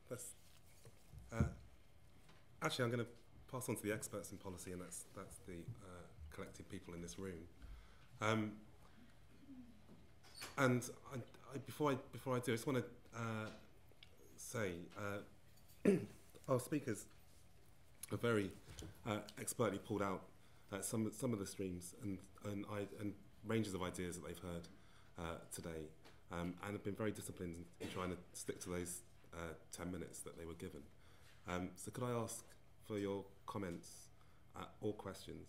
That's, actually, I'm going to pass on to the experts in policy, and that's the collected people in this room. And before I do, I just want to say our speakers are very expertly pulled out some of the streams and ranges of ideas that they've heard today, and have been very disciplined in trying to stick to those 10 minutes that they were given. So could I ask for your comments or questions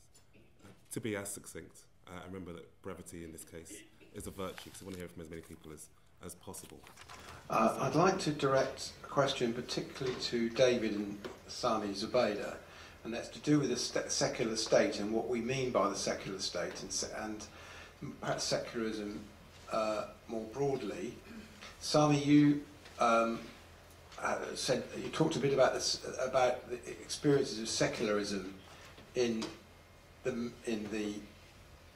to be as succinct, and remember that brevity in this case is a virtue, because I want to hear from as many people as possible. I'd like to direct a question particularly to David and Sami Zubaydah, and that's to do with the secular state and what we mean by the secular state, and perhaps secularism more broadly. Sami, you said you talked a bit about this, about the experiences of secularism in the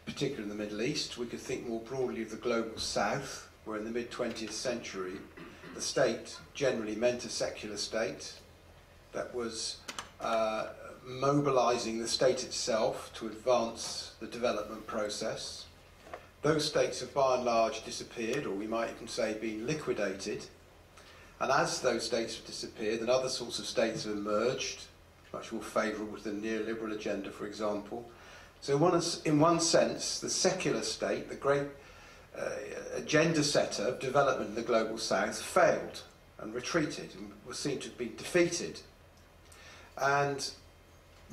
particularly in the Middle East. We could think more broadly of the global South, where in the mid-20th century the state generally meant a secular state that was mobilising the state itself to advance the development process. Those states have by and large disappeared, or we might even say been liquidated. And as those states have disappeared, then other sorts of states have emerged, much more favourable to the neoliberal agenda, for example. So in one sense, the secular state, the great agenda setter of development in the global South, failed and retreated and was seen to have been defeated. And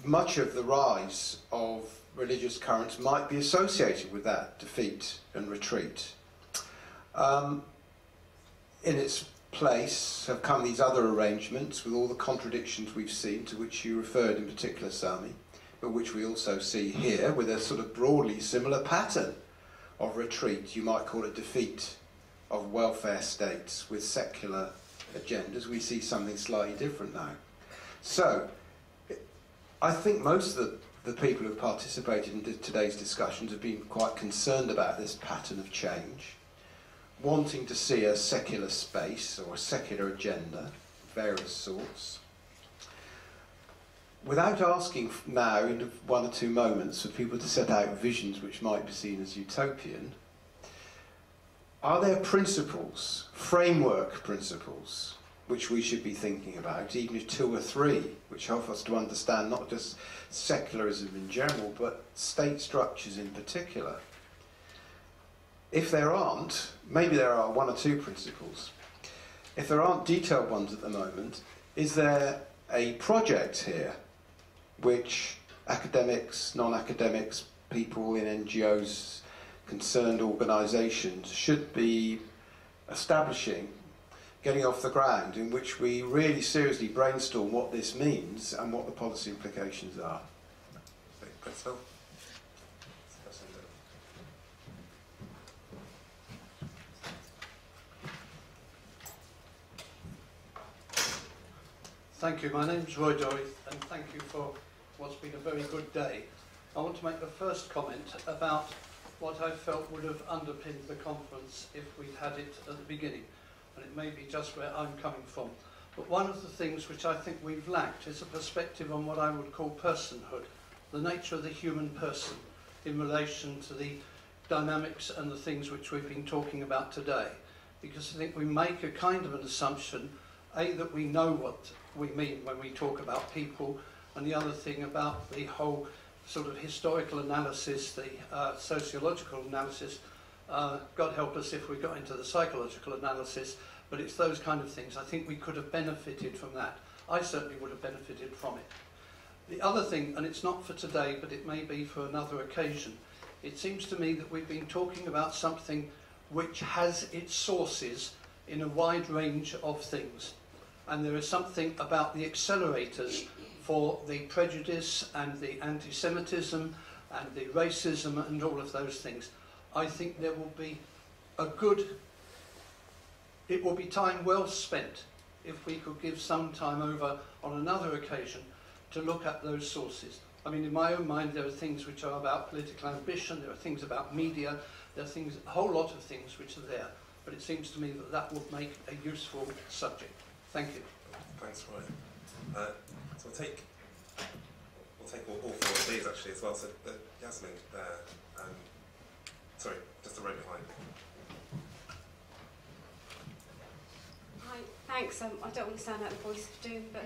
much of the rise of religious currents might be associated with that defeat and retreat. In its place have come these other arrangements with all the contradictions we've seen, to which you referred in particular, Sami, but which we also see here with a sort of broadly similar pattern of retreat. You might call it defeat of welfare states with secular agendas. We see something slightly different now. So I think most of the people who have participated in today's discussions have been quite concerned about this pattern of change, wanting to see a secular space or a secular agenda of various sorts. Without asking now in one or two moments for people to set out visions which might be seen as utopian, are there principles, framework principles, which we should be thinking about, even if two or three, which help us to understand not just secularism in general, but state structures in particular? If there aren't, maybe there are one or two principles. If there aren't detailed ones at the moment, is there a project here which academics, non-academics, people in NGOs, concerned organisations should be establishing, getting off the ground, in which we really seriously brainstorm what this means and what the policy implications are? Thank you. My name's Roy Dory, and thank you for what's been a very good day. I want to make the first comment about what I felt would have underpinned the conference if we'd had it at the beginning, and it may be just where I'm coming from. But one of the things which I think we've lacked is a perspective on what I would call personhood, the nature of the human person in relation to the dynamics and the things which we've been talking about today. Because I think we make a kind of an assumption, A, that we know what we mean when we talk about people, and the other thing about the whole sort of historical analysis, the sociological analysis. God help us if we got into the psychological analysis, but it's those kind of things. I think we could have benefited from that. I certainly would have benefited from it. The other thing, and it's not for today, but it may be for another occasion, it seems to me that we've been talking about something which has its sources in a wide range of things. And there is something about the accelerators for the prejudice and the anti-Semitism and the racism and all of those things. I think there will be it will be time well spent if we could give some time over on another occasion to look at those sources. I mean, in my own mind, there are things which are about political ambition, there are things about media, there are things, a whole lot of things which are there. But it seems to me that that would make a useful subject. Thank you. Thanks, Ryan. So we'll take all four of these actually as well. So Yasmin there, sorry, just the row behind. Hi, thanks. I don't want to sound like the voice of doom, but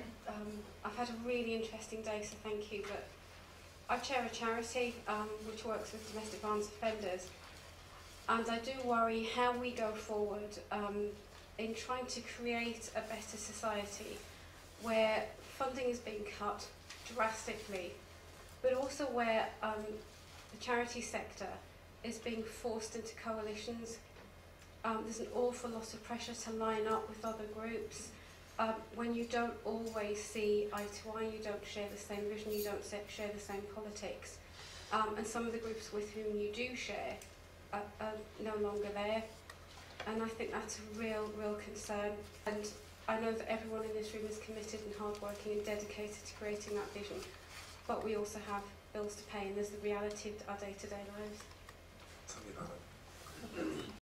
I've had a really interesting day, so thank you. But I chair a charity which works with domestic violence offenders, and I do worry how we go forward in trying to create a better society where funding is being cut drastically, but also where the charity sector is being forced into coalitions. There's an awful lot of pressure to line up with other groups. When you don't always see eye to eye, you don't share the same vision, you don't share the same politics. And some of the groups with whom you do share are no longer there. And I think that's a real concern. And I know that everyone in this room is committed and hardworking and dedicated to creating that vision. But we also have bills to pay, and there's the reality of our day-to-day lives. Tell me about it.